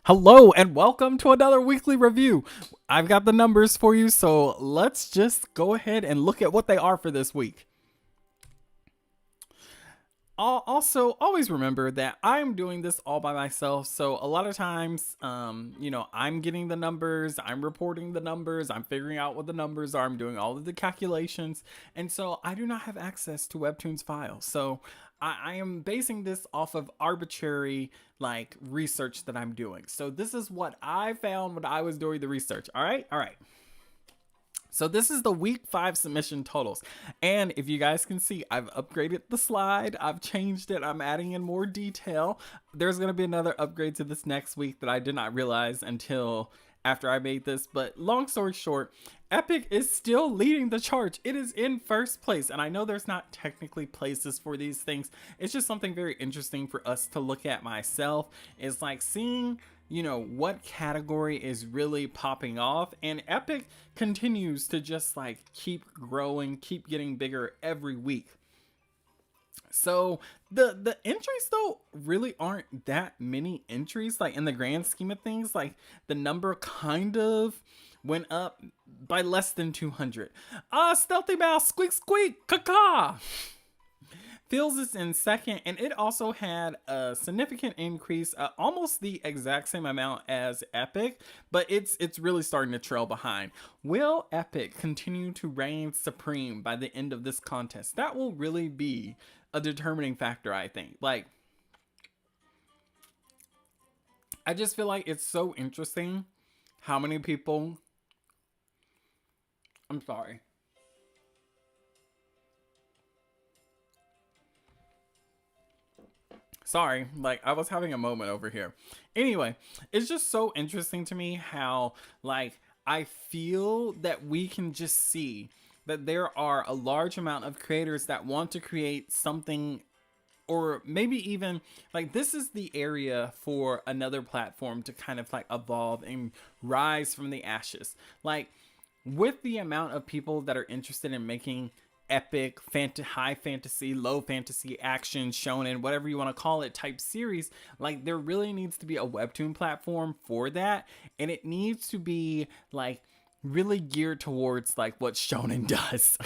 Hello and welcome to another weekly review. I've got the numbers for you, so let's just go ahead and look at what they are for this week. Also, always remember that I'm doing this all by myself. So a lot of times, I'm getting the numbers, I'm reporting the numbers, I'm figuring out what the numbers are, I'm doing all of the calculations. And so I do not have access to Webtoon's files. So I am basing this off of arbitrary research that I'm doing. So this is what I found when I was doing the research. All right. So this is the week 5 submission totals. And if you guys can see, I've upgraded the slide. I've changed it. I'm adding in more detail. There's going to be another upgrade to this next week that I did not realize until after I made this. But long story short, Epic is still leading the charge. It is in first place. And I know there's not technically places for these things. It's just something very interesting for us to look at myself. It's like seeing what category is really popping off, and Epic continues to just keep growing, keep getting bigger every week. So the entries though really aren't that many entries, in the grand scheme of things. The number kind of went up by less than 200. Stealthy Mouse, squeak squeak, caca. Feels is in second, and it also had a significant increase, almost the exact same amount as Epic, but it's really starting to trail behind. Will Epic continue to reign supreme by the end of this contest? That will really be a determining factor, I think. I just feel like it's so interesting how many people... I'm sorry. Sorry, I was having a moment over here. Anyway, it's just so interesting to me how, I feel that we can just see that there are a large amount of creators that want to create something, or maybe even, this is the area for another platform to kind of, evolve and rise from the ashes. With the amount of people that are interested in making epic, high fantasy, low fantasy, action, shonen, whatever you want to call it, type series, there really needs to be a Webtoon platform for that, and it needs to be really geared towards what shonen does.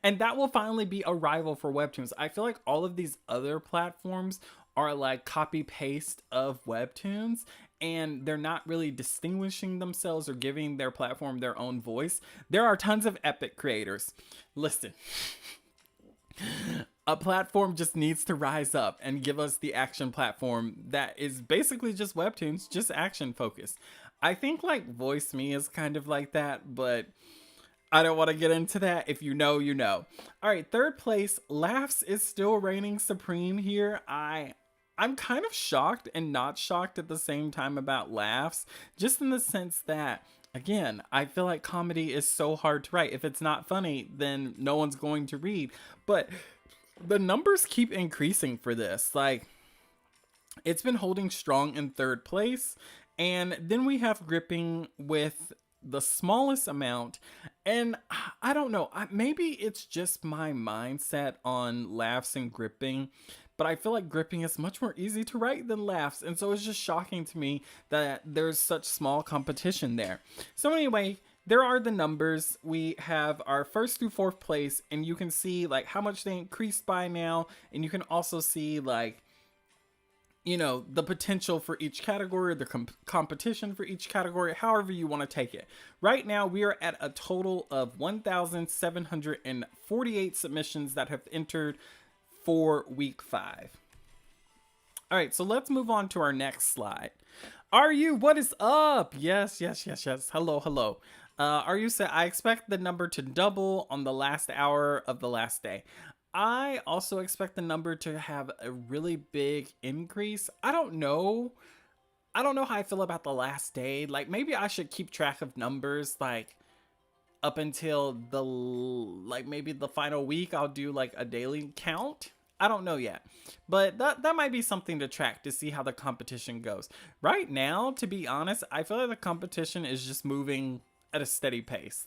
And that will finally be a rival for Webtoons. I feel like all of these other platforms are copy paste of Webtoons, and they're not really distinguishing themselves or giving their platform their own voice. There are tons of epic creators. Listen, a platform just needs to rise up and give us the action platform that is basically just Webtoons, just action focused. I think Voice Me is kind of like that, but I don't want to get into that. If you know, you know. All right, third place, Laughs is still reigning supreme here. I'm kind of shocked and not shocked at the same time about Laughs, just in the sense that, again, I feel like comedy is so hard to write. If it's not funny, then no one's going to read. But the numbers keep increasing for this. It's been holding strong in third place. And then we have Gripping with the smallest amount. And I don't know, maybe it's just my mindset on Laughs and Gripping, but I feel like Gripping is much more easy to write than Laughs, and so it's just shocking to me that there's such small competition there. So anyway, there are the numbers. We have our first through fourth place, and you can see how much they increased by now, and you can also see the potential for each category, the competition for each category, however you want to take it. Right now, we are at a total of 1,748 submissions that have entered for week 5. All right, so let's move on to our next slide. Are you? What is up? Yes. Hello. Are you said, I expect the number to double on the last hour of the last day. I also expect the number to have a really big increase. I don't know how I feel about the last day. Maybe I should keep track of numbers up until the maybe the final week. I'll do a daily count. I don't know yet, but that might be something to track to see how the competition goes. Right now, to be honest, I feel like the competition is just moving at a steady pace.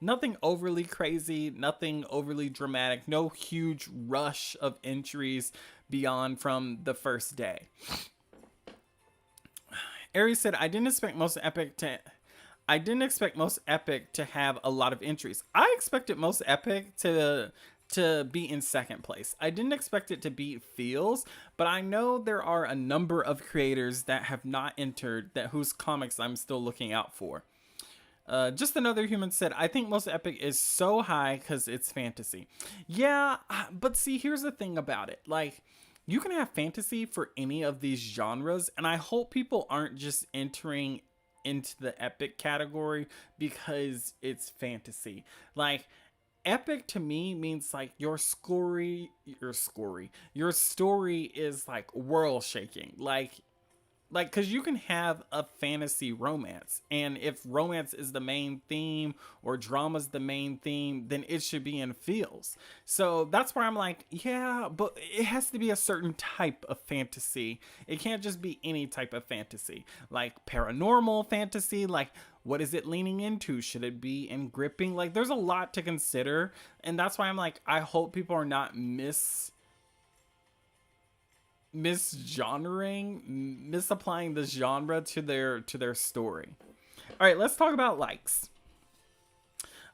Nothing overly crazy, nothing overly dramatic, no huge rush of entries beyond from the first day. Aries said, I didn't expect most epic to have a lot of entries. I expected most epic to be in second place. I didn't expect it to beat Feels, but I know there are a number of creators that have not entered that whose comics I'm still looking out for. Just another human said, I think most epic is so high because it's fantasy. Yeah, but see, here's the thing about it. Like, you can have fantasy for any of these genres, and I hope people aren't just entering into the epic category because it's fantasy. Like, epic to me means like your story is like world shaking. Like because you can have a fantasy romance, and if romance is the main theme or drama's the main theme, then it should be in Feels. So that's where I'm like, yeah, but it has to be a certain type of fantasy. It can't just be any type of fantasy. Like paranormal fantasy, like what is it leaning into? Should it be in gripping? Like there's a lot to consider, and that's why I'm like, I hope people are not misapplying the genre to their story. All right, let's talk about likes.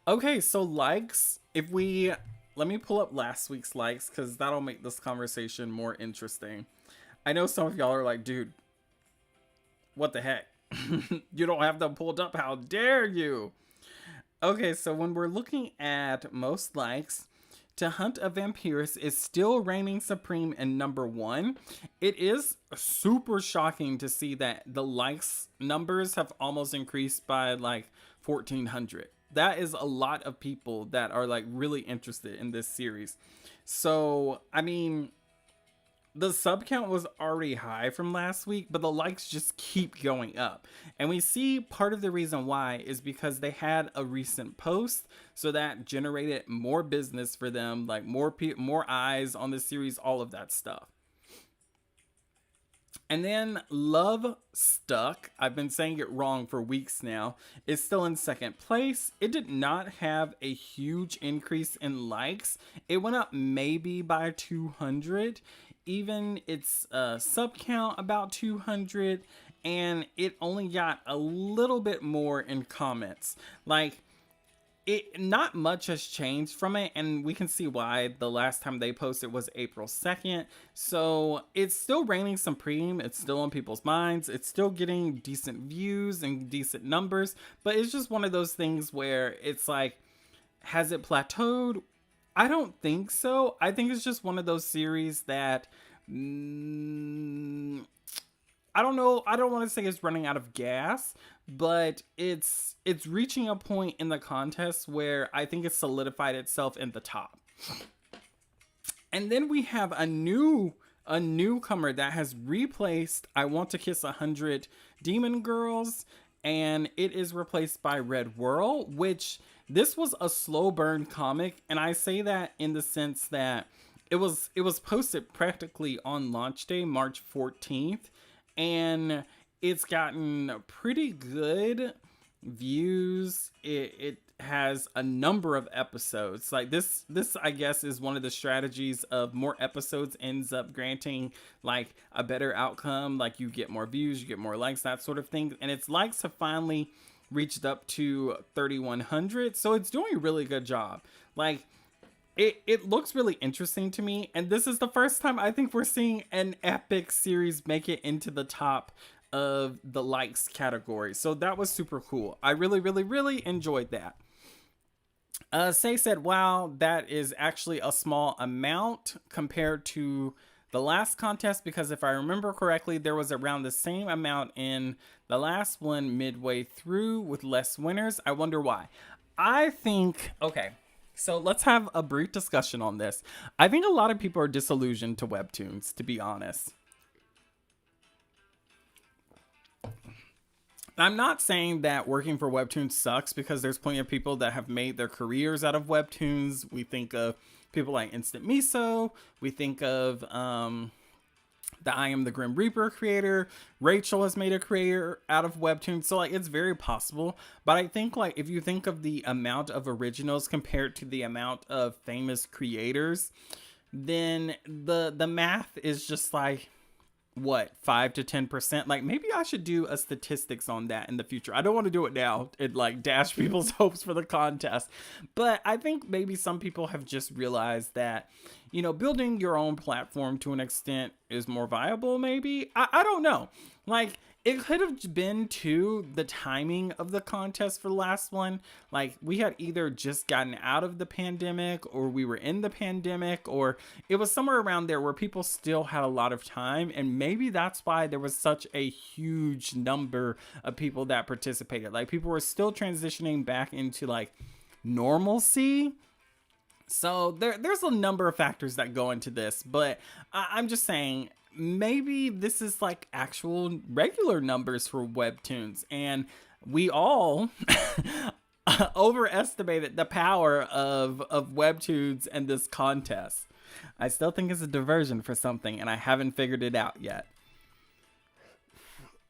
Okay, so likes, let me pull up last week's likes because that'll make this conversation more interesting. I know some of y'all are like, dude, what the heck? You don't have them pulled up, how dare you? Okay, so when we're looking at most likes, To Hunt a Vampirist is still reigning supreme in number 1. It is super shocking to see that the likes numbers have almost increased by like 1,400. That is a lot of people that are like really interested in this series. So, I mean, the sub count was already high from last week, but the likes just keep going up. And we see part of the reason why is because they had a recent post, so that generated more business for them, like more eyes on the series, all of that stuff. And then Love Stuck, I've been saying it wrong for weeks now, is still in second place. It did not have a huge increase in likes. It went up maybe by 200. Even its sub count about 200, and it only got a little bit more in comments. Like, not much has changed from it, and we can see why. The last time they posted was April 2nd, so it's still reigning supreme. It's still on people's minds. It's still getting decent views and decent numbers, but it's just one of those things where it's like, has it plateaued? I don't think so. I think it's just one of those series that I don't know. I don't want to say it's running out of gas, but it's reaching a point in the contest where I think it's solidified itself in the top. And then we have a newcomer that has replaced I Want to Kiss 100 Demon Girls, and it is replaced by Red Whirl, which this was a slow burn comic, and I say that in the sense that it was posted practically on launch day, March 14th, and it's gotten pretty good views. It has a number of episodes. Like this I guess is one of the strategies of more episodes ends up granting like a better outcome. Like you get more views, you get more likes, that sort of thing. And its likes have finally reached up to 3,100, so it's doing a really good job. Like it looks really interesting to me, and this is the first time I think we're seeing an epic series make it into the top of the likes category, so that was super cool. I really enjoyed that. Say said, wow, that is actually a small amount compared to the last contest, because if I remember correctly, there was around the same amount in the last one midway through with less winners. I wonder why. I think, okay, so let's have a brief discussion on this. I think a lot of people are disillusioned to Webtoons, to be honest. I'm not saying that working for Webtoons sucks, because there's plenty of people that have made their careers out of Webtoons. We think of people like Instant Miso. We think of the I Am the Grim Reaper creator. Rachel has made a career out of Webtoons. So like it's very possible. But I think like if you think of the amount of originals compared to the amount of famous creators, then the math is just like, what, 5 to 10%. Like, maybe I should do a statistics on that in the future. I don't want to do it now and like dash people's hopes for the contest, but I think maybe some people have just realized that, you know, building your own platform to an extent is more viable. Maybe I don't know. Like, it could have been too the timing of the contest for the last one. Like, we had either just gotten out of the pandemic, or we were in the pandemic, or it was somewhere around there where people still had a lot of time. And maybe that's why there was such a huge number of people that participated. Like, people were still transitioning back into like normalcy. So there's a number of factors that go into this, but I'm just saying, maybe this is like actual regular numbers for webtoons, and we all overestimated the power of webtoons and this contest. I still think it's a diversion for something, and I haven't figured it out yet.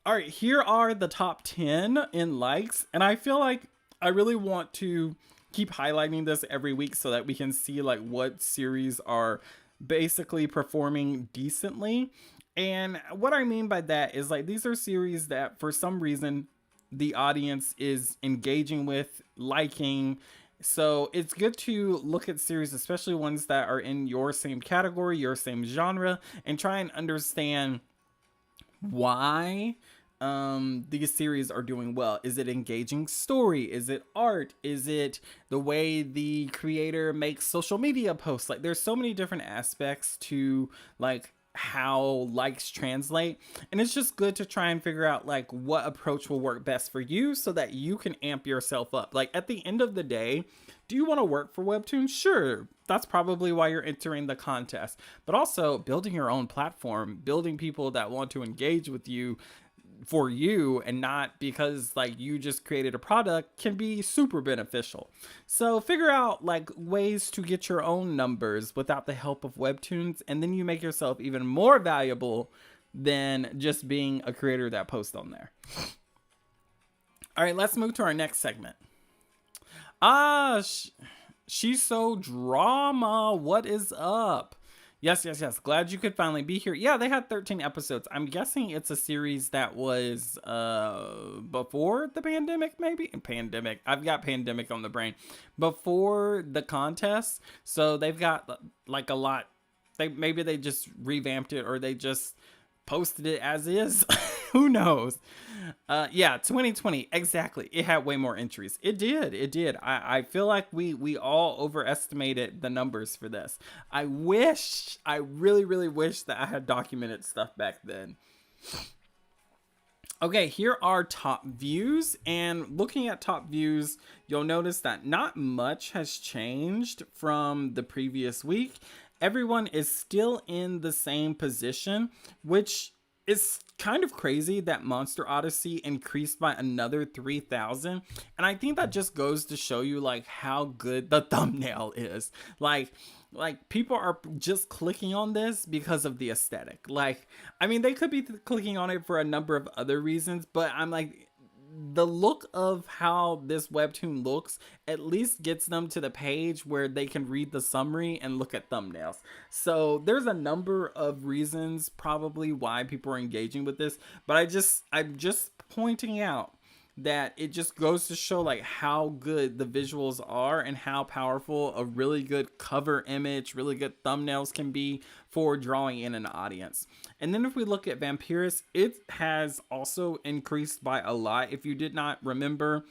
All right, here are the top 10 in likes, and I feel like I really want to keep highlighting this every week so that we can see like what series are basically performing decently. And what I mean by that is, like, these are series that for some reason the audience is engaging with, liking. So it's good to look at series, especially ones that are in your same category, your same genre, and try and understand why these series are doing well. Is it engaging story? Is it art? Is it the way the creator makes social media posts? Like, there's so many different aspects to like how likes translate, and it's just good to try and figure out like what approach will work best for you so that you can amp yourself up. Like, at the end of the day, do you want to work for Webtoon? Sure, that's probably why you're entering the contest, but also building your own platform, building people that want to engage with you for you and not because like you just created a product, can be super beneficial. So figure out like ways to get your own numbers without the help of webtoons, and then you make yourself even more valuable than just being a creator that posts on there. All right, let's move to our next segment. She's so drama. What is up? Yes. Glad you could finally be here. Yeah, they had 13 episodes. I'm guessing it's a series that was before the pandemic, maybe? Pandemic. I've got pandemic on the brain. Before the contest. So they've got like a lot. Maybe they just revamped it, or they just posted it as is. Who knows? Yeah, 2020, exactly. It had way more entries. It did. I feel like we all overestimated the numbers for this. I really wish that I had documented stuff back then. Okay, here are top views, and looking at top views, you'll notice that not much has changed from the previous week. Everyone is still in the same position, which is kind of crazy that Monster Odyssey increased by another 3,000. And I think that just goes to show you like how good the thumbnail is. Like people are just clicking on this because of the aesthetic. Like, I mean, they could be clicking on it for a number of other reasons, but I'm like, the look of how this webtoon looks at least gets them to the page where they can read the summary and look at thumbnails. So there's a number of reasons probably why people are engaging with this, but I'm just pointing out that it just goes to show like how good the visuals are and how powerful a really good cover image, really good thumbnails can be for drawing in an audience. And then if we look at Vampirus, it has also increased by a lot. If you did not remember,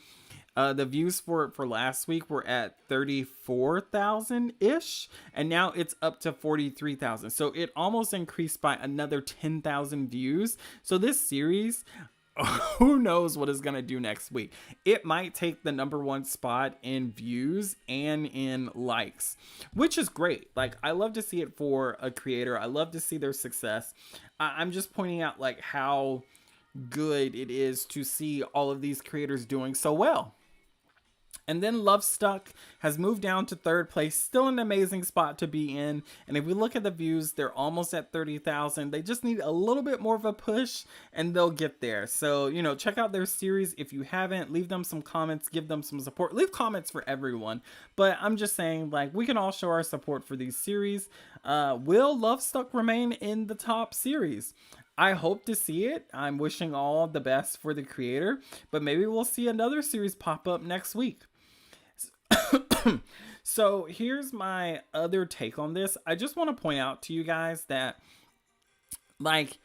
the views for it for last week were at 34,000 ish, and now it's up to 43,000. So it almost increased by another 10,000 views. So this series, who knows what it's gonna do next week. It might take the #1 spot in views and in likes, which is great. Like, I love to see it for a creator. I love to see their success. I'm just pointing out like how good it is to see all of these creators doing so well. And then Love Stuck has moved down to 3rd place, still an amazing spot to be in. And if we look at the views, they're almost at 30,000. They just need a little bit more of a push and they'll get there. So, you know, check out their series. If you haven't, leave them some comments, give them some support. Leave comments for everyone. But I'm just saying, like, we can all show our support for these series. Will Love Stuck remain in the top series? I hope to see it. I'm wishing all the best for the creator, but maybe we'll see another series pop up next week. So here's my other take on this. I just want to point out to you guys that, like,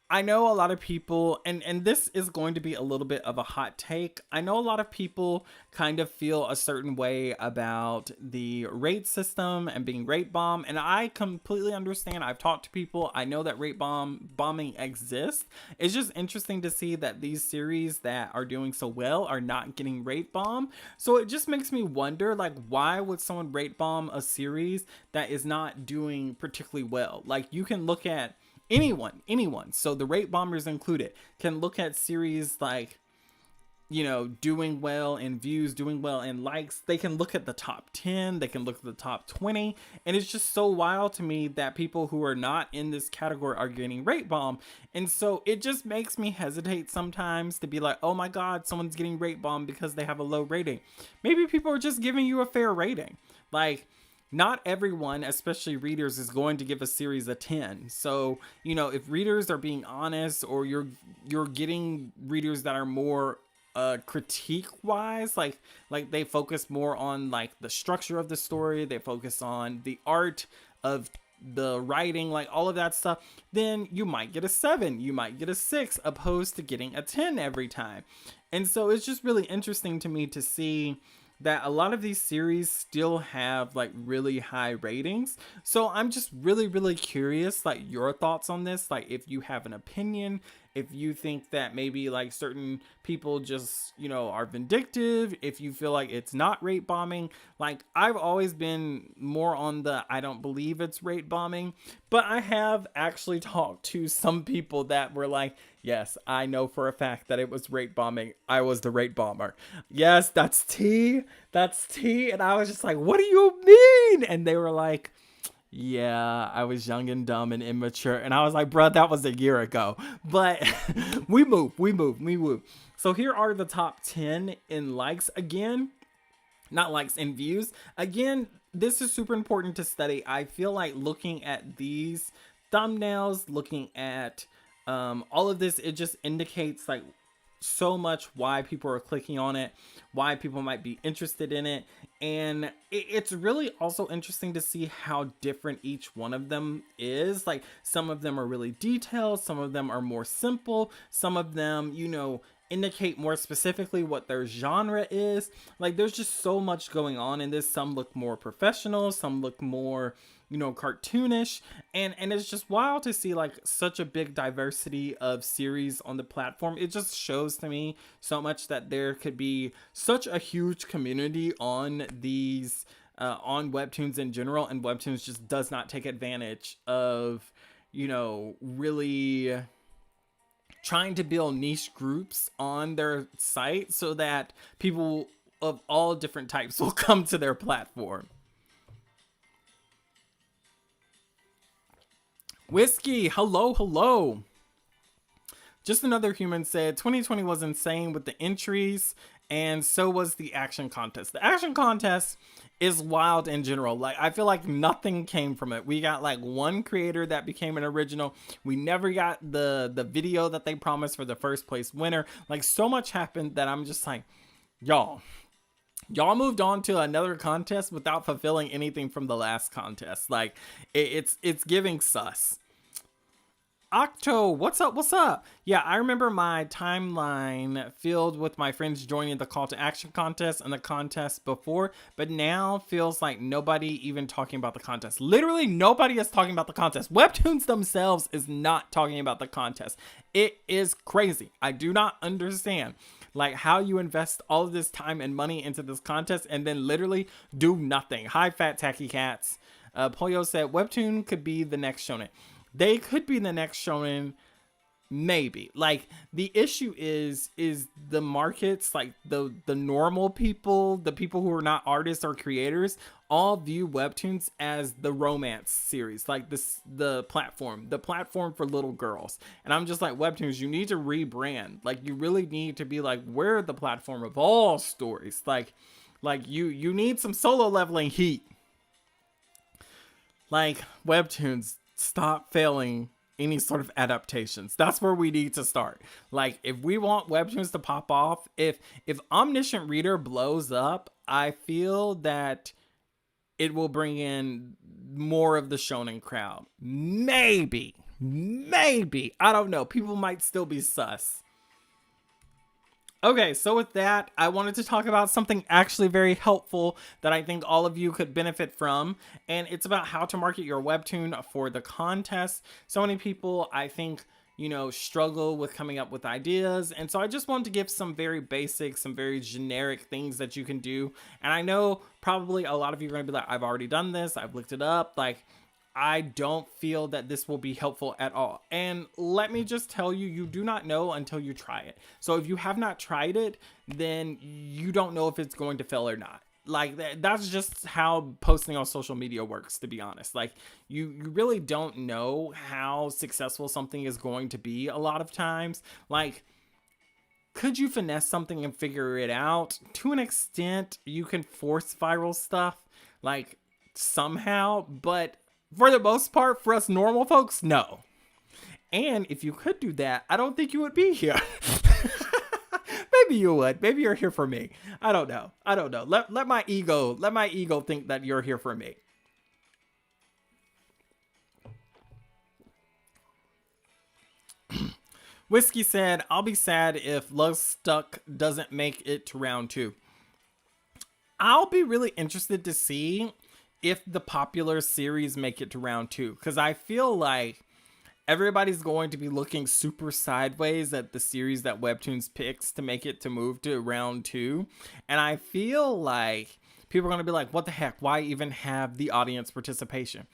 I know a lot of people, and this is going to be a little bit of a hot take. I know a lot of people kind of feel a certain way about the rate system and being rate bomb, and I completely understand. I've talked to people. I know that bombing exists. It's just interesting to see that these series that are doing so well are not getting rate bomb. So it just makes me wonder, like, why would someone rate bomb a series that is not doing particularly well? Like, you can look at anyone, so the rate bombers included, can look at series like, you know, doing well in views, doing well in likes. They can look at the top 10, they can look at the top 20, and it's just so wild to me that people who are not in this category are getting rate bomb. And so it just makes me hesitate sometimes to be like, oh my god, someone's getting rate bomb because they have a low rating. Maybe people are just giving you a fair rating. Like, not everyone, especially readers, is going to give a series a 10. So, you know, if readers are being honest, or you're getting readers that are more critique wise, like they focus more on like the structure of the story, they focus on the art of the writing, like all of that stuff, then you might get a 7, you might get a 6, opposed to getting a 10 every time. And so it's just really interesting to me to see that a lot of these series still have like really high ratings. So I'm just really curious, like, your thoughts on this. Like, if you have an opinion, if you think that maybe like certain people just, you know, are vindictive, if you feel like it's not rate bombing. Like, I've always been more on the I don't believe it's rate bombing, but I have actually talked to some people that were like, yes, I know for a fact that it was rate bombing. I was the rate bomber. Yes, that's tea. That's tea. And I was just like, what do you mean? And they were like, yeah, I was young and dumb and immature. And I was like, bruh, that was a year ago. But we move. So here are the top 10 in likes. Again, not likes, in views. Again, this is super important to study. I feel like looking at these thumbnails, looking at all of this, it just indicates like so much why people are clicking on it, why people might be interested in it. And it's really also interesting to see how different each one of them is. Like, some of them are really detailed, some of them are more simple, some of them, you know, indicate more specifically what their genre is. Like, there's just so much going on in this. Some look more professional, some look more, you know, cartoonish, and it's just wild to see like such a big diversity of series on the platform. It just shows to me so much that there could be such a huge community on these on webtoons in general, and webtoons just does not take advantage of, you know, really trying to build niche groups on their site so that people of all different types will come to their platform. Whiskey, hello. Just Another Human said 2020 was insane with the entries, and so was the action contest. The action contest is wild in general. Like, I feel like nothing came from it. We got like one creator that became an original. We never got the video that they promised for the first place winner. Like, so much happened that I'm just like, y'all moved on to another contest without fulfilling anything from the last contest. Like, it's giving sus. Octo, what's up? Yeah, I remember my timeline filled with my friends joining the call to action contest and the contest before, but now feels like nobody even talking about the contest. Literally nobody is talking about the contest. Webtoons themselves is not talking about the contest. It is crazy. I do not understand like how you invest all of this time and money into this contest and then literally do nothing. Hi, Fat Tacky Cats. Pollo said Webtoon could be the next shonen. They could be the next shonen, maybe. Like, the issue is the markets, like the normal people, the people who are not artists or creators, all view Webtoons as the romance series, like the platform for little girls. And I'm just like, Webtoons, you need to rebrand. Like, you really need to be like, we're the platform of all stories. Like you need some solo leveling heat. Like, Webtoons, stop failing any sort of adaptations. That's where we need to start. Like, if we want webtoons to pop off, if Omniscient Reader blows up, I feel that it will bring in more of the shonen crowd. Maybe. I don't know. People might still be sus. Okay, so with that, I wanted to talk about something actually very helpful that I think all of you could benefit from, and it's about how to market your webtoon for the contest. So many people, I think, struggle with coming up with ideas, and so I just wanted to give some very basic, some very generic things that you can do. And I know probably a lot of you are going to be like, I've already done this, I've looked it up, like, I don't feel that this will be helpful at all. And let me just tell you, you do not know until you try it. So if you have not tried it, then you don't know if it's going to fail or not. Like, that's just how posting on social media works, to be honest. Like, you really don't know how successful something is going to be a lot of times. Like, could you finesse something and figure it out? To an extent, you can force viral stuff, like, somehow, but for the most part, for us normal folks, no. And if you could do that, I don't think you would be here. Maybe you would. Maybe you're here for me. I don't know. Let my ego think that you're here for me. Whiskey said, I'll be sad if Love Stuck doesn't make it to round 2. I'll be really interested to see if the popular series make it to round 2, because I feel like everybody's going to be looking super sideways at the series that Webtoons picks to make it to move to round 2. And I feel like people are going to be like, what the heck? Why even have the audience participation?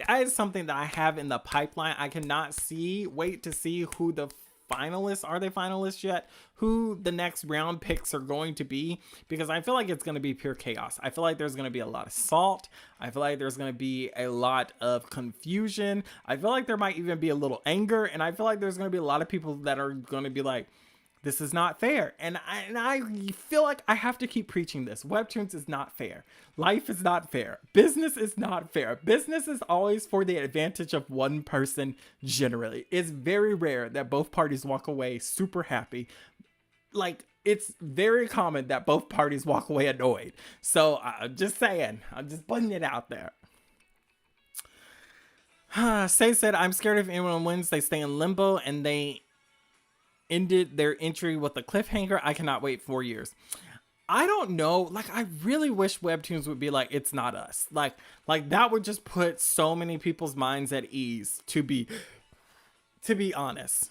That is something that I have in the pipeline. I cannot wait to see who the finalists, are they finalists yet? Who the next round picks are going to be, because I feel like it's going to be pure chaos. I feel like there's going to be a lot of salt. I feel like there's going to be a lot of confusion. I feel like there might even be a little anger, and I feel like there's going to be a lot of people that are going to be like, this is not fair. And I feel like I have to keep preaching this. Webtoons is not fair. Life is not fair. Business is not fair. Business is always for the advantage of one person generally. It's very rare that both parties walk away super happy. Like, it's very common that both parties walk away annoyed. So I'm just saying. I'm just putting it out there. Say said, I'm scared if anyone wins, they stay in limbo, and they ended their entry with a cliffhanger. I cannot wait 4 years. I don't know. Like, I really wish Webtoons would be like, it's not us. Like that would just put so many people's minds at ease, to be honest.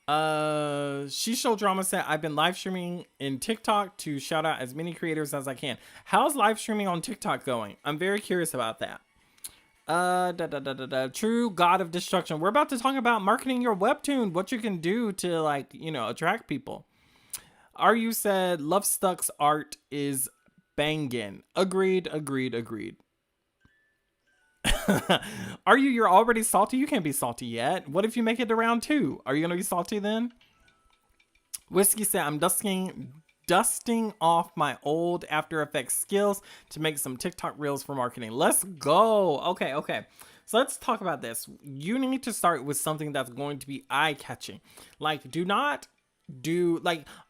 She Show Drama said, I've been live streaming in TikTok to shout out as many creators as I can. How's live streaming on TikTok going? I'm very curious about that. True God of Destruction. We're about to talk about marketing your webtoon, what you can do to, like, attract people. RU said, Love Stuck's art is bangin'. Agreed. You're already salty? You can't be salty yet. What if you make it to round 2? Are you gonna be salty then? Whiskey said, I'm dusting off my old After Effects skills to make some TikTok reels for marketing. Let's go. Okay. So let's talk about this. You need to start with something that's going to be eye-catching. Like,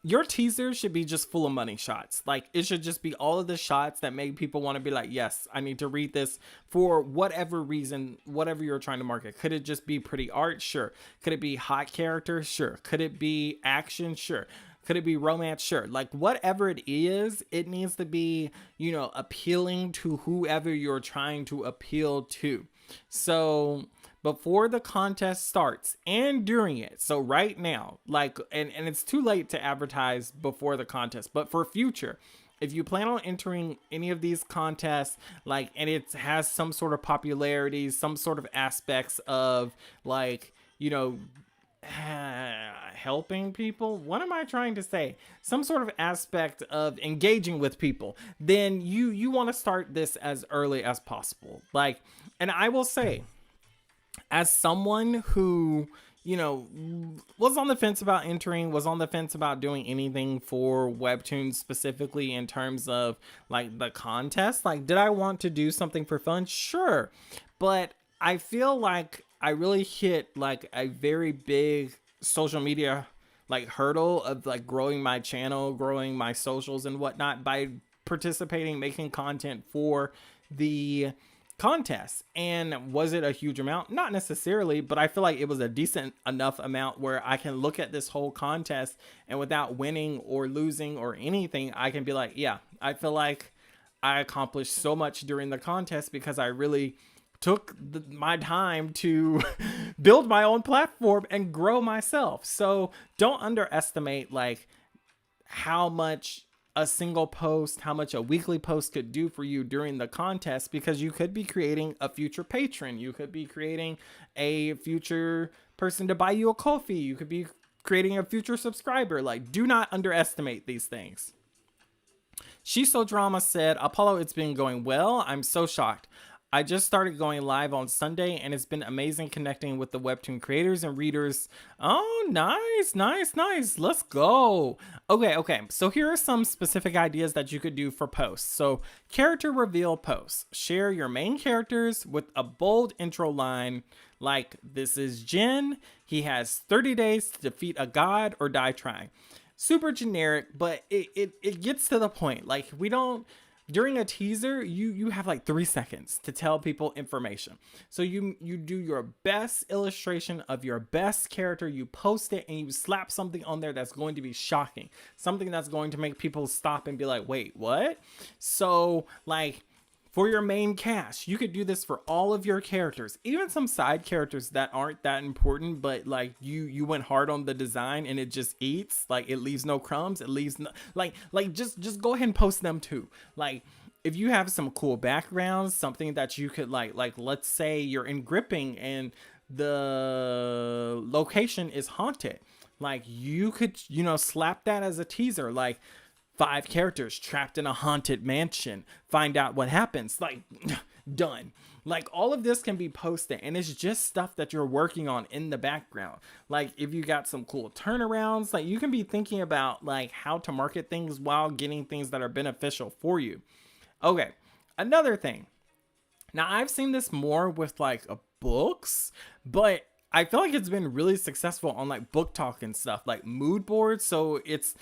your teaser should be just full of money shots. Like, it should just be all of the shots that make people want to be like, yes, I need to read this for whatever reason, whatever you're trying to market. Could it just be pretty art? Sure. Could it be hot characters? Sure. Could it be action? Sure. Could it be romance? Sure. Like, whatever it is, it needs to be, appealing to whoever you're trying to appeal to. So before the contest starts and during it, so right now, like, and it's too late to advertise before the contest, but for future, if you plan on entering any of these contests, like, and it has some sort of popularity, some sort of aspects of, like, helping people, what am I trying to say, some sort of aspect of engaging with people, then you want to start this as early as possible. Like, and I will say, as someone who was on the fence about entering, was on the fence about doing anything for Webtoons specifically in terms of, like, the contest, like, did I want to do something for fun? Sure. but I feel like I really hit like a very big social media like hurdle of like growing my channel, growing my socials and whatnot by participating, making content for the contest. And was it a huge amount? Not necessarily, but I feel like it was a decent enough amount where I can look at this whole contest and without winning or losing or anything, I can be like, yeah, I feel like I accomplished so much during the contest because I really took my time to build my own platform and grow myself. So don't underestimate like how much a single post, how much a weekly post could do for you during the contest, because you could be creating a future patron. You could be creating a future person to buy you a coffee. You could be creating a future subscriber. Like, do not underestimate these things. She's So Drama said, Apollo, it's been going well. I'm so shocked. I just started going live on Sunday and it's been amazing connecting with the Webtoon creators and readers. Oh, nice. Let's go. Okay. So here are some specific ideas that you could do for posts. So character reveal posts. Share your main characters with a bold intro line like, this is Jin. He has 30 days to defeat a god or die trying. Super generic, but it gets to the point. Like, we don't... During a teaser, you have like 3 seconds to tell people information. So you do your best illustration of your best character, you post it, and you slap something on there that's going to be shocking. Something that's going to make people stop and be like, wait, what? So like, for your main cast, you could do this for all of your characters, even some side characters that aren't that important, but like you went hard on the design and it just eats, like it leaves no crumbs, it leaves no, like just go ahead and post them too. Like, if you have some cool backgrounds, something that you could like let's say you're in gripping and the location is haunted, like you could, slap that as a teaser, like 5 characters trapped in a haunted mansion, find out what happens. Like, done. Like, all of this can be posted, and it's just stuff that you're working on in the background. Like, if you got some cool turnarounds, like you can be thinking about like how to market things while getting things that are beneficial for you. Okay, another thing. Now, I've seen this more with like books, but I feel like it's been really successful on like book talk and stuff, like mood boards. So it's,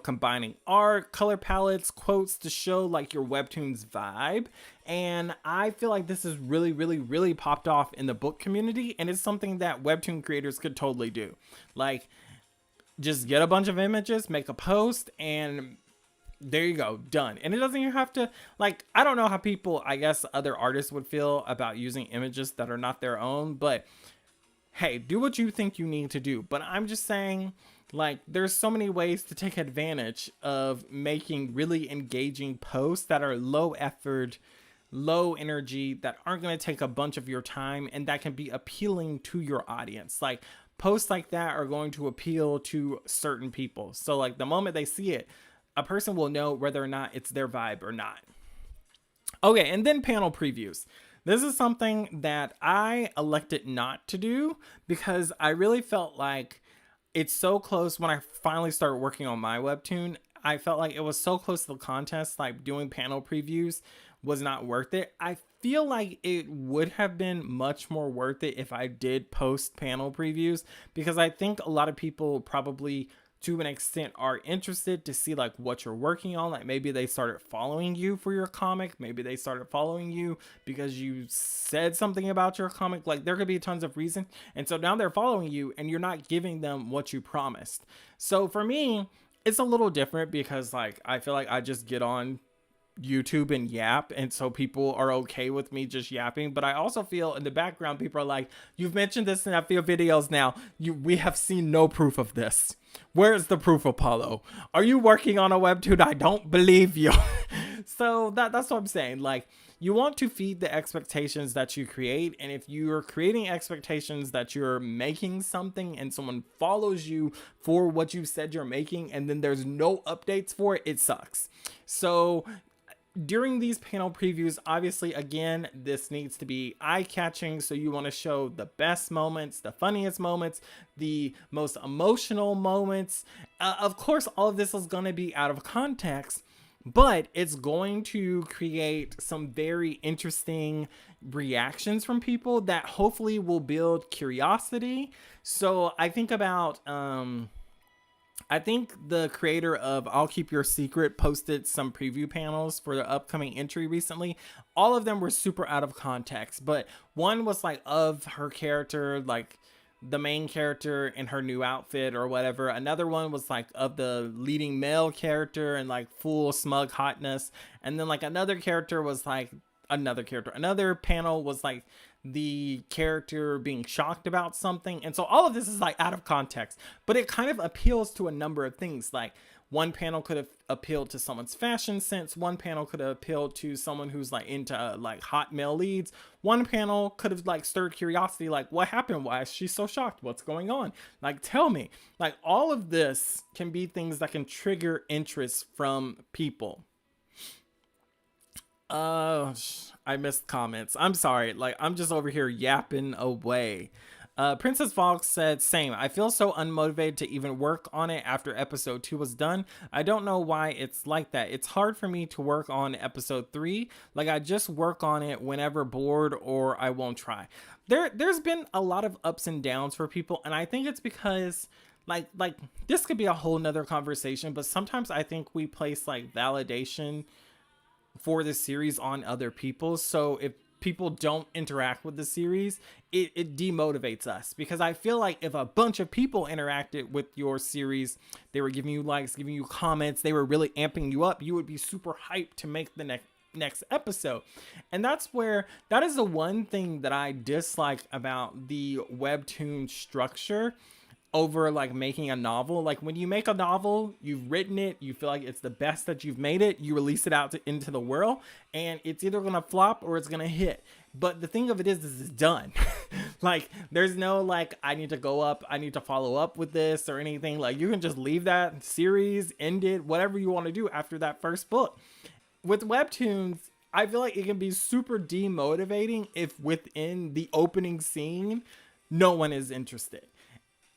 combining art, color palettes, quotes to show like your Webtoon's vibe. And I feel like this is really popped off in the book community. And it's something that Webtoon creators could totally do. Like, just get a bunch of images, make a post, and there you go, done. And it doesn't even have to, like, I don't know how people, I guess other artists would feel about using images that are not their own, but hey, do what you think you need to do. But I'm just saying, like, there's so many ways to take advantage of making really engaging posts that are low effort, low energy, that aren't going to take a bunch of your time, and that can be appealing to your audience. Like, posts like that are going to appeal to certain people. So like, the moment they see it, a person will know whether or not it's their vibe or not. Okay, and then panel previews. This is something that I elected not to do because I really felt like it's so close. When I finally started working on my Webtoon, I felt like it was so close to the contest, like doing panel previews was not worth it. I feel like it would have been much more worth it if I did post panel previews, because I think a lot of people probably to an extent are interested to see like what you're working on. Like, maybe they started following you for your comic, maybe they started following you because you said something about your comic. Like, there could be tons of reasons, and so now they're following you and you're not giving them what you promised. So for me, it's a little different because like I feel like I just get on YouTube and yap, and so people are okay with me just yapping. But I also feel in the background people are like, you've mentioned this in a few videos now, we have seen no proof of this. Where's the proof, Apollo? Are you working on a Webtoon? I don't believe you. So that's what I'm saying. Like, you want to feed the expectations that you create, and if you're creating expectations that you're making something and someone follows you for what you said you're making and then there's no updates for it, it sucks. So during these panel previews, obviously, again, this needs to be eye-catching. So you want to show the best moments, the funniest moments, the most emotional moments. Of course, all of this is going to be out of context, but it's going to create some very interesting reactions from people that hopefully will build curiosity. So I think the creator of I'll Keep Your Secret posted some preview panels for the upcoming entry recently. All of them were super out of context, but one was like of her character, like the main character in her new outfit or whatever. Another one was like of the leading male character and like full smug hotness. And then like another panel was like the character being shocked about something. And so all of this is like out of context, but it kind of appeals to a number of things. Like one panel could have appealed to someone's fashion sense. One panel could have appealed to someone who's like into like hot male leads. One panel could have like stirred curiosity, like what happened? Why is she so shocked? What's going on? Like, tell me. Like, all of this can be things that can trigger interest from people. I missed comments. I'm sorry. Like, I'm just over here yapping away. Princess Fox said, same. I feel so unmotivated to even work on it after episode 2 was done. I don't know why it's like that. It's hard for me to work on episode 3. Like, I just work on it whenever bored or I won't try. There's been a lot of ups and downs for people, and I think it's because like this could be a whole nother conversation, but sometimes I think we place like validation for the series on other people. So if people don't interact with the series, it demotivates us, because I feel like if a bunch of people interacted with your series, they were giving you likes, giving you comments, they were really amping you up, you would be super hyped to make the next episode. And that is the one thing that I dislike about the Webtoon structure over like making a novel. Like, when you make a novel, you've written it, you feel like it's the best that you've made it, you release it out into the world, and it's either gonna flop or it's gonna hit. But the thing of it is it's done. Like, there's no like, I need to follow up with this or anything. Like, you can just leave that series, end it, whatever you want to do after that first book. With Webtoons, I feel like it can be super demotivating if within the opening scene no one is interested.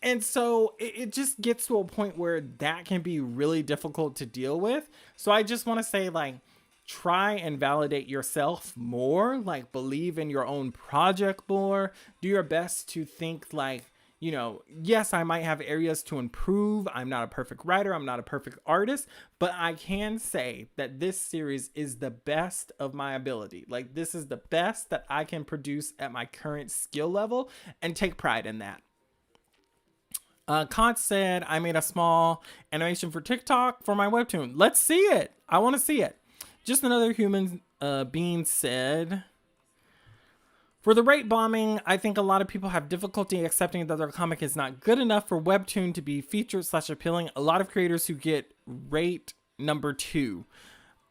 And so it just gets to a point where that can be really difficult to deal with. So I just want to say, like, try and validate yourself more, like, believe in your own project more, do your best to think like, you know, yes, I might have areas to improve. I'm not a perfect writer. I'm not a perfect artist, but I can say that this series is the best of my ability. Like, this is the best that I can produce at my current skill level, and take pride in that. Kant said, I made a small animation for TikTok for my Webtoon. Let's see it. I want to see it. Just Another Human Being said, for the rate bombing, I think a lot of people have difficulty accepting that their comic is not good enough for Webtoon to be featured / appealing. A lot of creators who get rate number 2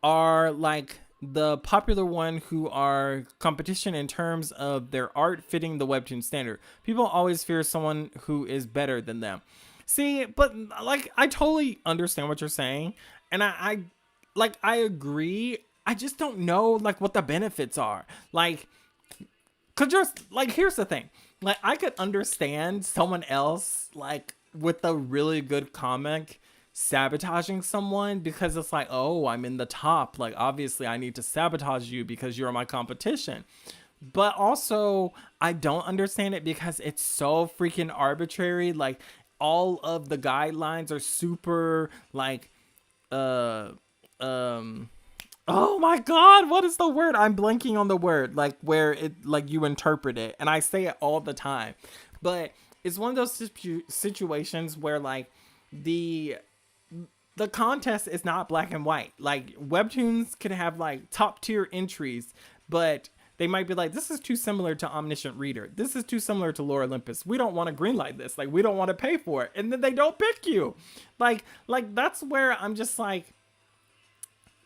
are like the popular one who are competition in terms of their art fitting the Webtoon standard. People always fear someone who is better than them. See, but like, I totally understand what you're saying, and I agree. I just don't know like what the benefits are. Like, cause just like, here's the thing. Like, I could understand someone else like with a really good comic sabotaging someone, because it's like, oh, I'm in the top, like obviously I need to sabotage you because you're my competition. But also, I don't understand it because it's so freaking arbitrary. Like, all of the guidelines are super like oh my god, what is the word? I'm blanking on the word, like where it like you interpret it, and I say it all the time, but it's one of those situations where like the contest is not black and white. Like, Webtoons could have like top tier entries, but they might be like, this is too similar to Omniscient Reader. This is too similar to Lore Olympus. We don't want to greenlight this. Like, we don't want to pay for it. And then they don't pick you. Like that's where I'm just like,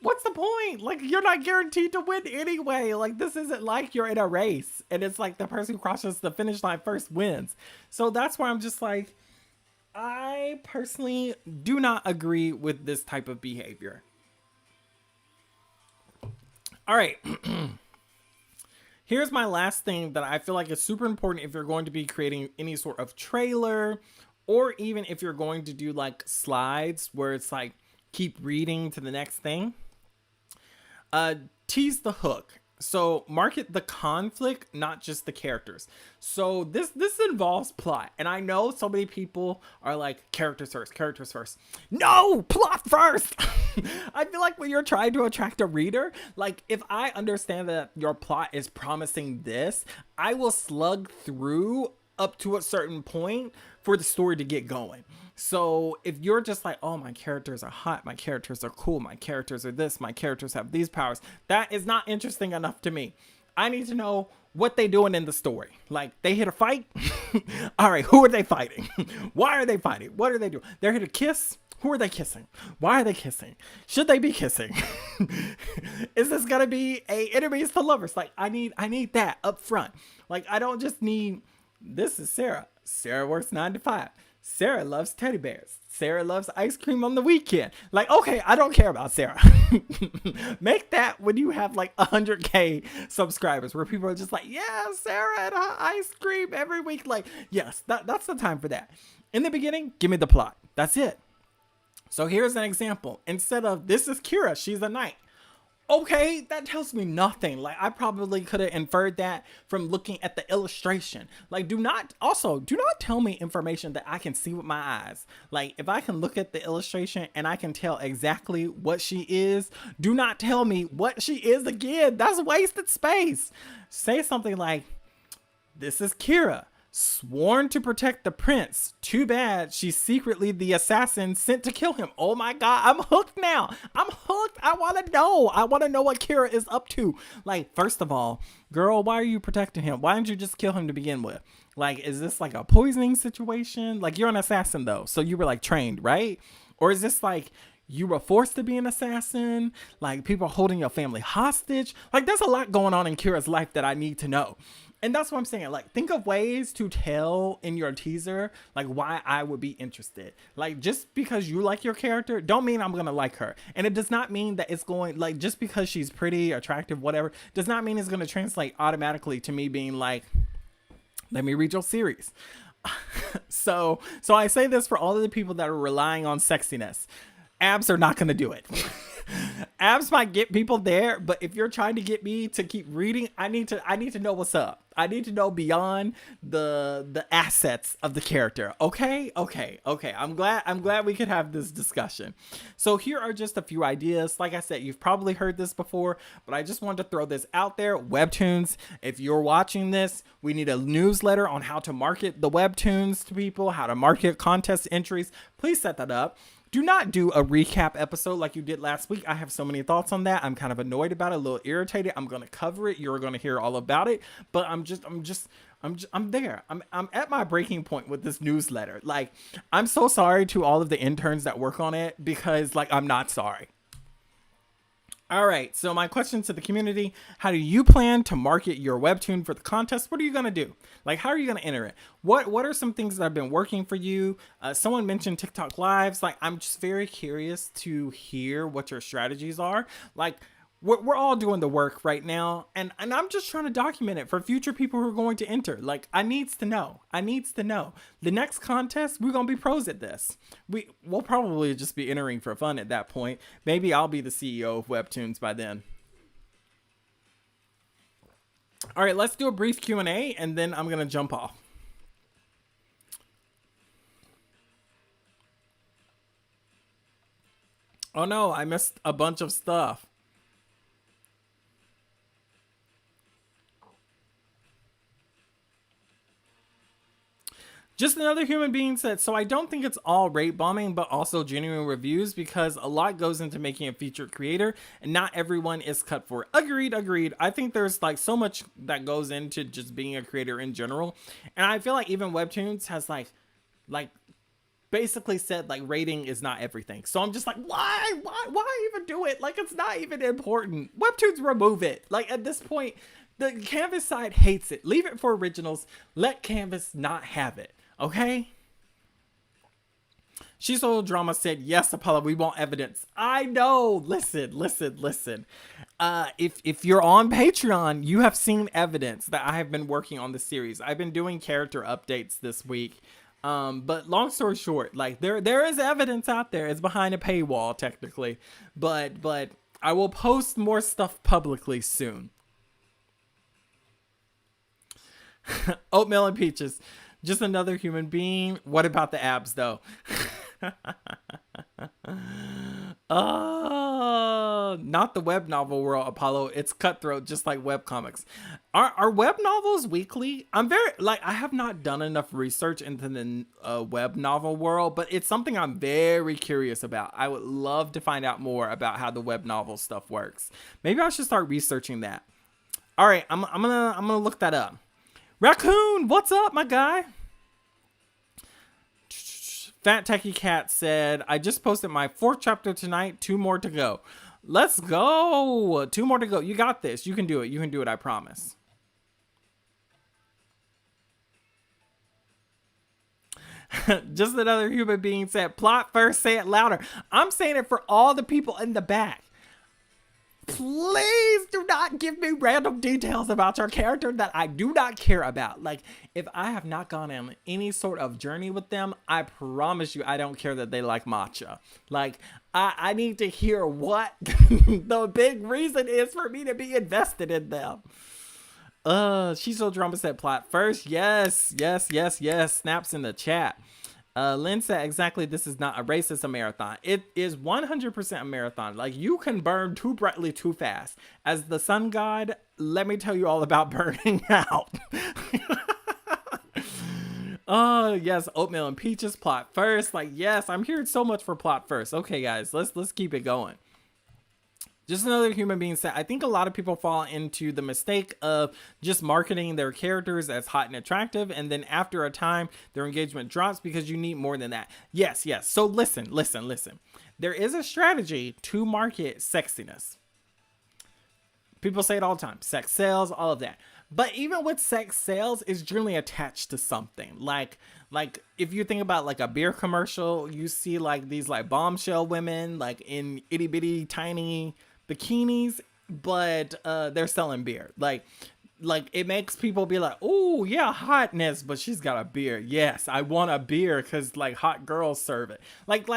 what's the point? Like, you're not guaranteed to win anyway. Like, this isn't like you're in a race and it's like the person who crosses the finish line first wins. So that's where I'm just like, I personally do not agree with this type of behavior. All right. Here's my last thing that I feel like is super important if you're going to be creating any sort of trailer, or even if you're going to do like slides where it's like, keep reading to the next thing. uh tease the hook. So market the conflict, not just the characters. So this involves plot, and I know so many people are like, characters first, characters first. No, plot first. I feel like when you're trying to attract a reader, like if I understand that your plot is promising this, I will slug through up to a certain point for the story to get going. So if you're just like, oh, my characters are hot, my characters are cool, my characters are this, my characters have these powers, that is not interesting enough to me. I need to know what they doing in the story. Like, they here to fight? All right, who are they fighting? Why are they fighting? What are they doing? They're here to kiss? Who are they kissing? Why are they kissing? Should they be kissing? Is this gonna be a enemies to lovers? Like, I need that up front. Like, I don't just need, this is Sarah. Sarah works 9 to 5. Sarah loves teddy bears. Sarah loves ice cream on the weekend. Like, okay, I don't care about Sarah. Make that when you have like 100K subscribers, where people are just like, yeah, Sarah and her ice cream every week. Like, yes, that's the time for that. In the beginning, give me the plot. That's it. So here's an example. Instead of, this is Kira, she's a knight. Okay, that tells me nothing. Like, I probably could have inferred that from looking at the illustration. Like, do not tell me information that I can see with my eyes. Like, if I can look at the illustration and I can tell exactly what she is, do not tell me what she is again. That's wasted space. Say something like, this is Kira, sworn to protect the prince. Too bad she's secretly the assassin sent to kill him. Oh my god, I'm hooked now. I'm hooked. I want to know. I want to know what Kira is up to. Like, first of all, girl, why are you protecting him? Why didn't you just kill him to begin with? Like, is this like a poisoning situation? Like, you're an assassin though, so you were like trained, right? Or is this like you were forced to be an assassin? Like, people are holding your family hostage? Like, there's a lot going on in Kira's life that I need to know. And that's what I'm saying. Like, think of ways to tell in your teaser, like, why I would be interested. Like, just because you like your character, don't mean I'm going to like her. And it does not mean that it's going, like, just because she's pretty, attractive, whatever, does not mean it's going to translate automatically to me being like, let me read your series. So I say this for all of the people that are relying on sexiness. Abs are not going to do it. Abs might get people there, but if you're trying to get me to keep reading, I need to know what's up. I need to know beyond the assets of the character. Okay. I'm glad we could have this discussion. So here are just a few ideas. Like I said, you've probably heard this before, but I just wanted to throw this out there. Webtoons, if you're watching this, we need a newsletter on how to market the Webtoons to people, how to market contest entries. Please set that up. Do not do a recap episode like you did last week. I have so many thoughts on that. I'm kind of annoyed about it, a little irritated. I'm going to cover it. You're going to hear all about it, but I'm there. I'm at my breaking point with this newsletter. Like, I'm so sorry to all of the interns that work on it, because like, I'm not sorry. All right, so my question to the community: how do you plan to market your Webtoon for the contest? What are you going to do? Like, how are you going to enter it? What are some things that have been working for you? Someone mentioned TikTok lives. Like, I'm just very curious to hear what your strategies are. Like, we're all doing the work right now, and I'm just trying to document it for future people who are going to enter. Like, I needs to know. The next contest, we're going to be pros at this. We'll probably just be entering for fun at that point. Maybe I'll be the CEO of Webtoons by then. All right, let's do a brief Q&A, and then I'm going to jump off. Oh no, I missed a bunch of stuff. Just another human being said, so I don't think it's all rate bombing, but also genuine reviews, because a lot goes into making a featured creator and not everyone is cut for it. Agreed. I think there's like so much that goes into just being a creator in general. And I feel like even Webtoons has like basically said like rating is not everything. So I'm just like, why even do it? Like, it's not even important. Webtoons, remove it. Like, at this point, the Canvas side hates it. Leave it for originals. Let Canvas not have it. Okay? Shiso Drama said, yes, Apollo, we want evidence. I know. Listen. If you're on Patreon, you have seen evidence that I have been working on the series. I've been doing character updates this week. But long story short, like, there is evidence out there. It's behind a paywall, technically. But I will post more stuff publicly soon. Oatmeal and peaches. Just another human being. What about the abs, though? Not the web novel world, Apollo. It's cutthroat, just like webcomics. Are web novels weekly? I have not done enough research into the web novel world, but it's something I'm very curious about. I would love to find out more about how the web novel stuff works. Maybe I should start researching that. All right, I'm gonna look that up. Raccoon, what's up, my guy? Fat Techie Cat said, I just posted my 4th chapter tonight. 2 more to go. Let's go. 2 more to go. You got this. You can do it. You can do it. I promise. Just another human being said, plot first, say it louder. I'm saying it for all the people in the back. Please do not give me random details about your character that I do not care about. Like, if I have not gone on any sort of journey with them, I promise you I don't care that they like matcha. Like, I need to hear what the big reason is for me to be invested in them. She's so drama said plot first. Yes. Snaps in the chat. Lynn said, exactly, this is not a race, it's a marathon. It is 100% a marathon. Like, you can burn too brightly too fast. As the sun god, let me tell you all about burning out. Oh, yes, oatmeal and peaches, plot first. Like, yes, I'm hearing so much for plot first. Okay, guys, let's keep it going. Just another human being said, I think a lot of people fall into the mistake of just marketing their characters as hot and attractive, and then after a time, their engagement drops because you need more than that. Yes. So listen. There is a strategy to market sexiness. People say it all the time. Sex sells, all of that. But even with sex sales, it's generally attached to something. Like if you think about like a beer commercial, you see like these like bombshell women like in itty bitty tiny bikinis, but they're selling beer. Like it makes people be like, oh yeah, hotness, but she's got a beer. Yes, I want a beer because like hot girls serve it. Like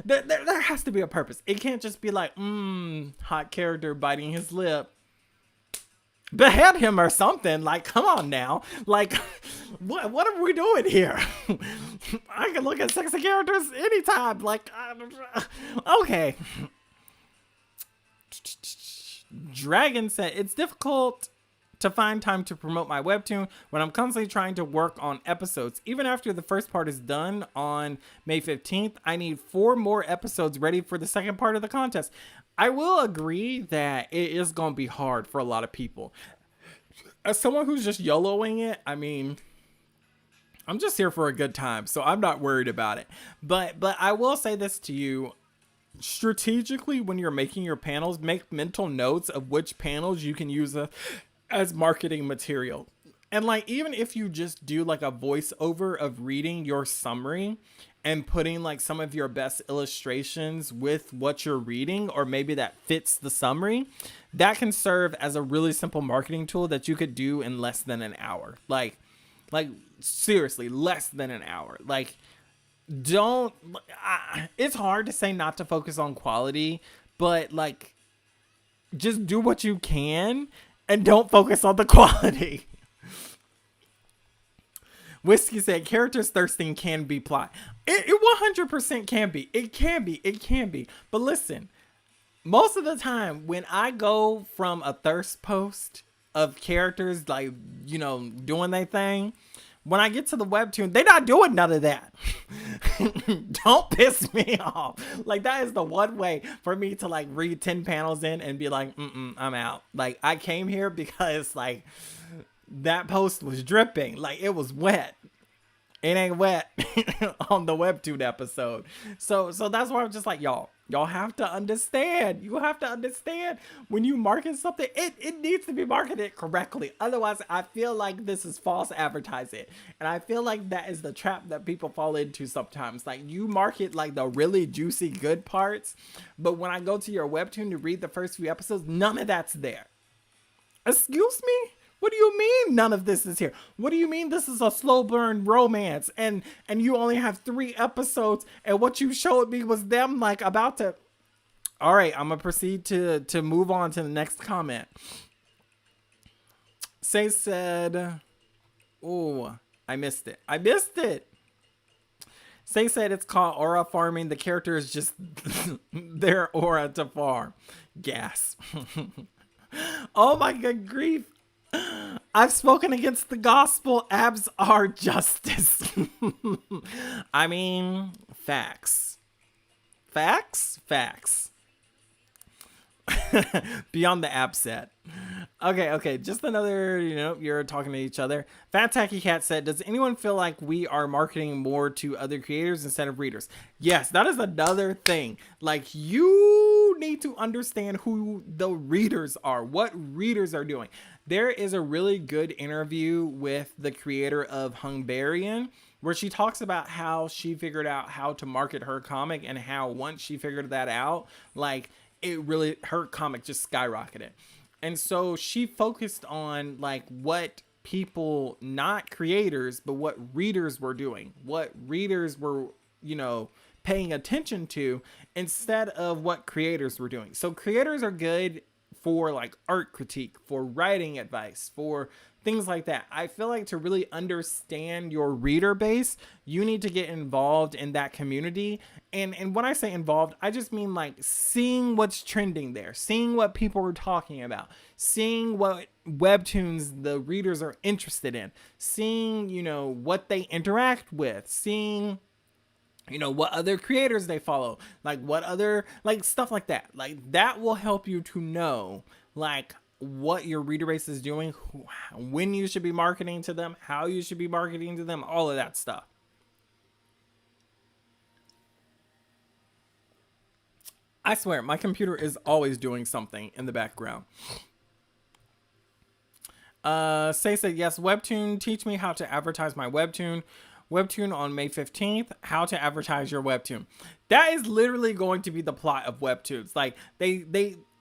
there has to be a purpose. It can't just be like, hot character biting his lip, behead him or something. Like, come on now. Like, what are we doing here? I can look at sexy characters anytime. Like, okay. Dragon said, it's difficult to find time to promote my webtoon when I'm constantly trying to work on episodes. Even after the first part is done on May 15th, I need 4 more episodes ready for the second part of the contest. I will agree that it is going to be hard for a lot of people. As someone who's just YOLOing it, I mean, I'm just here for a good time, so I'm not worried about it. But I will say this to you. Strategically, when you're making your panels, make mental notes of which panels you can use as marketing material. And like, even if you just do like a voiceover of reading your summary and putting like some of your best illustrations with what you're reading, or maybe that fits the summary, that can serve as a really simple marketing tool that you could do in less than an hour. Like seriously, less than an hour. Like, it's hard to say not to focus on quality, but like, just do what you can and don't focus on the quality. Whiskey said, characters thirsting can be plot. It 100% can be. It can be. But listen, most of the time when I go from a thirst post of characters like, you know, doing their thing, when I get to the webtoon, they're not doing none of that. Don't piss me off. Like, that is the one way for me to like read 10 panels in and be like, I'm out. Like, I came here because like that post was dripping. Like, it was wet. It ain't wet on the webtoon episode. So that's why I'm just like, y'all have to understand. You have to understand when you market something, it needs to be marketed correctly. Otherwise, I feel like this is false advertising. And I feel like that is the trap that people fall into sometimes. Like, you market like the really juicy good parts, but when I go to your webtoon to read the first few episodes, none of that's there. Excuse me? What do you mean none of this is here? What do you mean this is a slow burn romance and you only have 3 episodes and what you showed me was them like about to... All right, I'm gonna proceed to move on to the next comment. Say said, oh, I missed it. I missed it. Say said it's called aura farming. The character is just their aura to farm. Gas. Oh my good grief. I've spoken against the gospel. Abs are justice. I mean, facts. Facts? Facts. Beyond the ab set. Okay. Just another, you're talking to each other. Fat Tacky Cat said, does anyone feel like we are marketing more to other creators instead of readers? Yes, that is another thing. Like, you need to understand who the readers are, what readers are doing. There is a really good interview with the creator of Hungarian where she talks about how she figured out how to market her comic and how once she figured that out, like, her comic just skyrocketed. And so she focused on like what people, not creators, but what readers were doing, what readers were, paying attention to instead of what creators were doing. So creators are good for like art critique, for writing advice, for things like that. I feel like to really understand your reader base, you need to get involved in that community. And when I say involved, I just mean like seeing what's trending there, seeing what people are talking about, seeing what webtoons the readers are interested in, seeing, what they interact with, seeing, what other creators they follow, like what other, like stuff like that. Like that will help you to know, like, what your reader base is doing, when you should be marketing to them, how you should be marketing to them, all of that stuff. I swear, my computer is always doing something in the background. Say said, yes, Webtoon, teach me how to advertise my Webtoon. Webtoon on May 15th, how to advertise your Webtoon. That is literally going to be the plot of Webtoons. Like,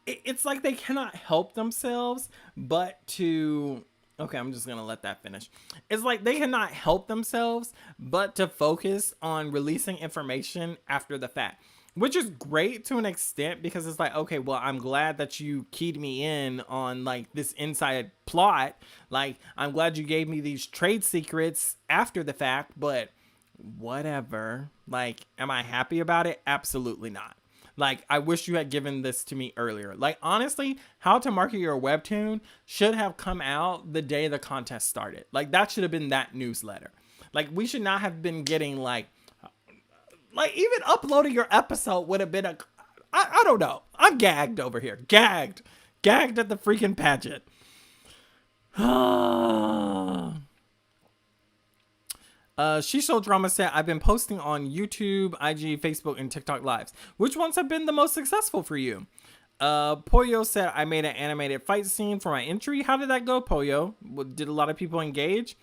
it's like they cannot help themselves but to... Okay, I'm just going to let that finish. It's like they cannot help themselves but to focus on releasing information after the fact. Which is great to an extent because it's like, okay, well, I'm glad that you keyed me in on like this inside plot. Like, I'm glad you gave me these trade secrets after the fact, but whatever. Like, am I happy about it? Absolutely not. Like, I wish you had given this to me earlier. Like, honestly, how to market your Webtoon should have come out the day the contest started. Like, that should have been that newsletter. Like, we should not have been getting like even uploading your episode would have been I don't know. I'm gagged over here. Gagged at the freaking pageant. Shisho Drama said, I've been posting on YouTube, IG, Facebook, and TikTok lives. Which ones have been the most successful for you? Poyo said, I made an animated fight scene for my entry. How did that go, Poyo? Did a lot of people engage?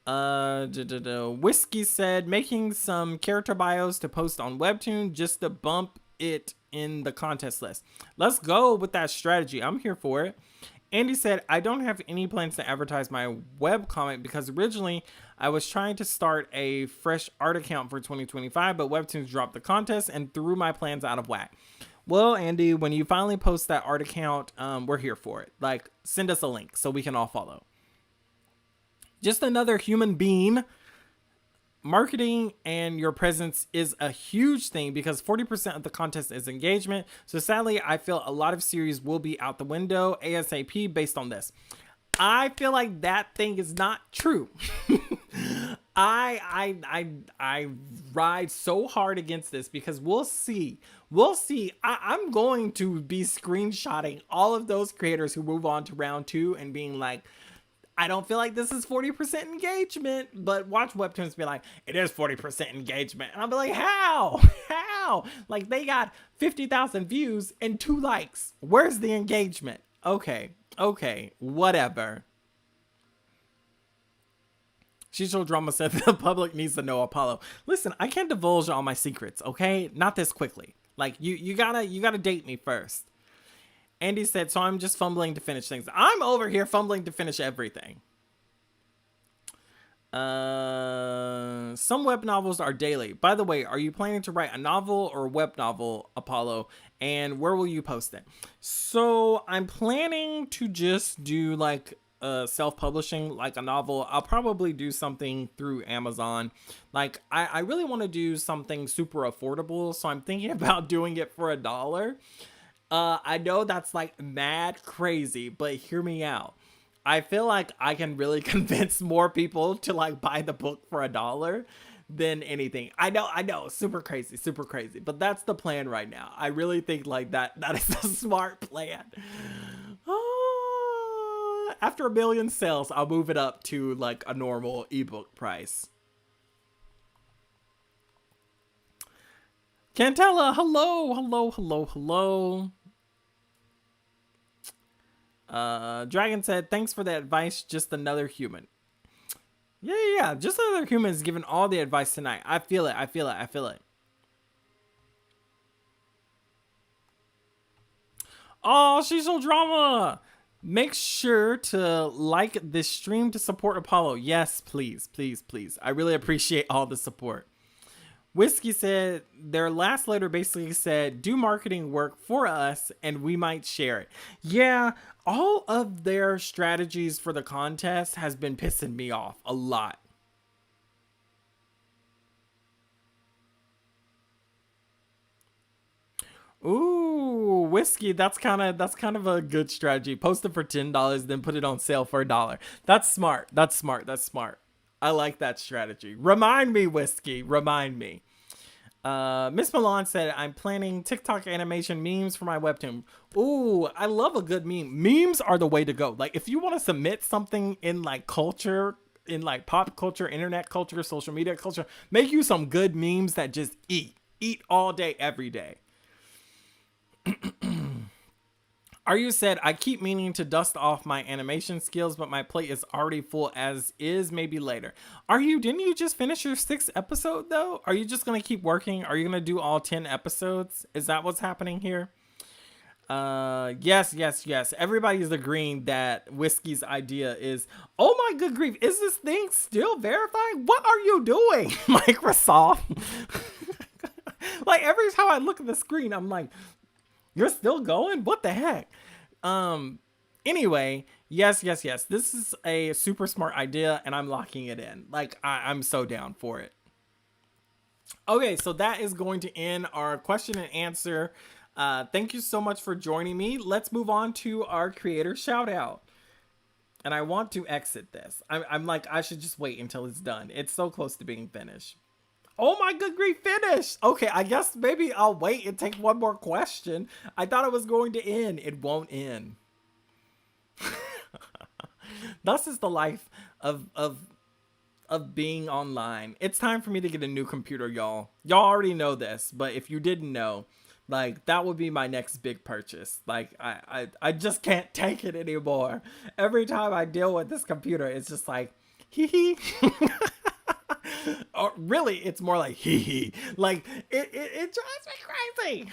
Whiskey said, making some character bios to post on Webtoon just to bump it in the contest list. Let's go with that strategy. I'm here for it. Andy said, I don't have any plans to advertise my webcomic because originally I was trying to start a fresh art account for 2025, but Webtoons dropped the contest and threw my plans out of whack. Well, Andy, when you finally post that art account, we're here for it. Like, send us a link so we can all follow. Just another human being. Marketing and your presence is a huge thing because 40% of the contest is engagement. So sadly, I feel a lot of series will be out the window ASAP based on this. I feel like that thing is not true. I ride so hard against this because we'll see. I'm going to be screenshotting all of those creators who move on to round 2 and being like, I don't feel like this is 40% engagement, but watch Webtoons be like, it is 40% engagement. And I'll be like, how? Like, they got 50,000 views and 2 likes. Where's the engagement? Okay, whatever. Shisho Drama said the public needs to know Apollo. Listen, I can't divulge all my secrets, okay? Not this quickly. Like, you gotta date me first. Andy said, so I'm just fumbling to finish things. I'm over here fumbling to finish everything. Some web novels are daily. By the way, are you planning to write a novel or a web novel, Apollo? And where will you post it? So I'm planning to just do like self-publishing, like a novel. I'll probably do something through Amazon. Like I really want to do something super affordable, so I'm thinking about doing it for $1. I know that's like mad crazy, but hear me out. I feel like I can really convince more people to like buy the book for $1 than anything. I know, super crazy, super crazy. But that's the plan right now. I really think like that is a smart plan. After 1 million sales, I'll move it up to like a normal ebook price. Cantella, hello, hello, hello, hello. Dragon said, thanks for the advice, just another human. Yeah. Just another human is giving all the advice tonight. I feel it. Oh, she's so drama. Make sure to like this stream to support Apollo. Yes, please. I really appreciate all the support. Whiskey said their last letter basically said, do marketing work for us and we might share it. Yeah, all of their strategies for the contest has been pissing me off a lot. Ooh, Whiskey, that's kind of a good strategy. Post it for $10, then put it on sale for $1. That's smart. I like that strategy. Remind me, Whiskey. Remind me. Miss Milan said, I'm planning TikTok animation memes for my webtoon. Ooh, I love a good meme. Memes are the way to go. Like, if you want to submit something in like culture, in like pop culture, internet culture, social media culture, make you some good memes that just eat all day, every day. Are you said, I keep meaning to dust off my animation skills, but my plate is already full as is, maybe later. Are you, didn't you just finish your 6th episode though? Are you just going to keep working? Are you going to do all 10 episodes? Is that what's happening here? Yes. Everybody's agreeing that Whiskey's idea is, oh my good grief, is this thing still verified? What are you doing, Microsoft? Like every time I look at the screen, I'm like, you're still going? What the heck? Anyway, yes. This is a super smart idea and I'm locking it in. Like, I'm so down for it. Okay, so that is going to end our question and answer. Thank you so much for joining me. Let's move on to our creator shout out. And I want to exit this. I'm like, I should just wait until it's done. It's so close to being finished. Oh my good grief, finished! Okay, I guess maybe I'll wait and take one more question. I thought it was going to end. It won't end. Thus is the life of being online. It's time for me to get a new computer, y'all. Y'all already know this, but if you didn't know, like, that would be my next big purchase. Like, I just can't take it anymore. Every time I deal with this computer, it's just like, hee hee. Or really, it's more like hee hee. Like it drives me crazy.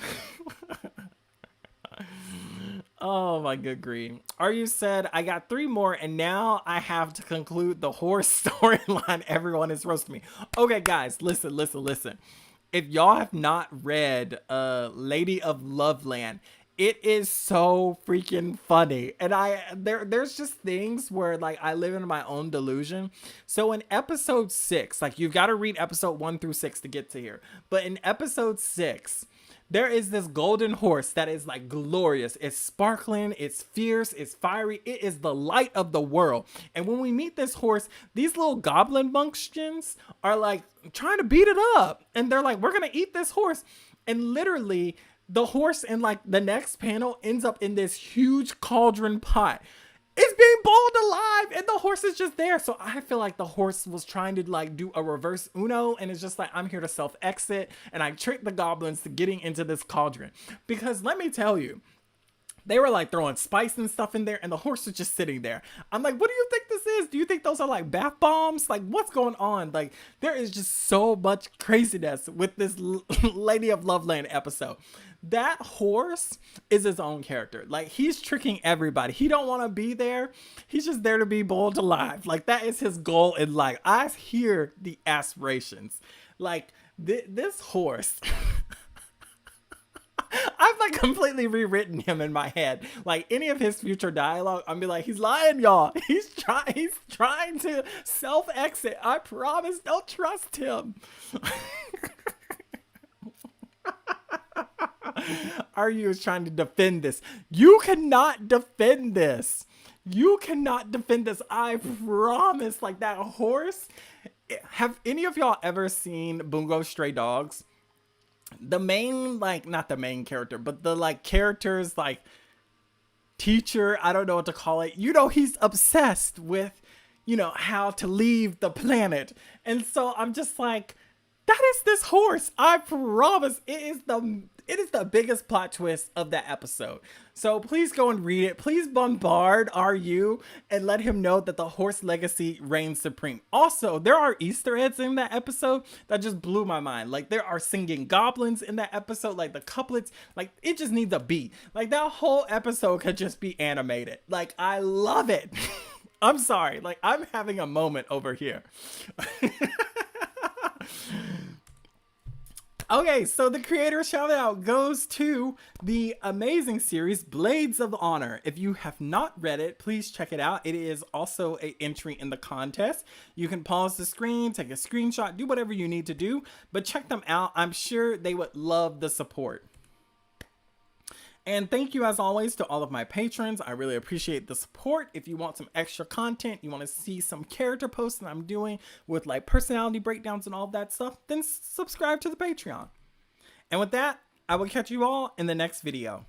Oh my good grief. Are you said, I got 3 more and now I have to conclude the horse storyline. Everyone is roasting me. Okay, guys, listen. If y'all have not read Lady of Loveland, it is so freaking funny. And there's just things where like I live in my own delusion. So in episode 6, like you've got to read episode 1 through 6 to get to here. But in episode 6, there is this golden horse that is like glorious. It's sparkling, it's fierce, it's fiery. It is the light of the world. And when we meet this horse, these little goblin bumpkins are like trying to beat it up. And they're like, we're going to eat this horse. And literally the horse in like the next panel ends up in this huge cauldron pot. It's being boiled alive and the horse is just there. So I feel like the horse was trying to like do a reverse Uno and it's just like, I'm here to self-exit and I tricked the goblins to getting into this cauldron. Because let me tell you, They were like throwing spice and stuff in there, and the horse was just sitting there. I'm like, what do you think this is? Do you think those are like bath bombs? Like, what's going on? Like, there is just so much craziness with this Lady of Loveland episode. That horse is his own character. Like, he's tricking everybody. He don't want to be there. He's just there to be boiled alive. Like, that is his goal in life. I hear the aspirations. Like, this horse. I've like completely rewritten him in my head. Like any of his future dialogue, I'm be like, he's lying, y'all. He's trying to self-exit. I promise, don't trust him. Aryu is trying to defend this. You cannot defend this. You cannot defend this. I promise. Like that horse. Have any of y'all ever seen Bungo Stray Dogs? The main, like, not the main character, but the like character's like teacher, I don't know what to call it. You know, he's obsessed with, you know, how to leave the planet. And so I'm just like, that is this horse. I promise it is the biggest plot twist of that episode. So please go and read it. Please bombard RU and let him know that the horse legacy reigns supreme. Also, there are Easter eggs in that episode that just blew my mind. Like there are singing goblins in that episode, like the couplets, like it just needs a beat. Like that whole episode could just be animated. Like I love it. I'm sorry. Like I'm having a moment over here. Okay, so the creator shout out goes to the amazing series Blades of Honor. If you have not read it, please check it out. It is also an entry in the contest. You can pause the screen, take a screenshot, do whatever you need to do, but check them out. I'm sure they would love the support. And thank you as always to all of my patrons. I really appreciate the support. If you want some extra content, you want to see some character posts that I'm doing with like personality breakdowns and all of that stuff, then subscribe to the Patreon. And with that, I will catch you all in the next video.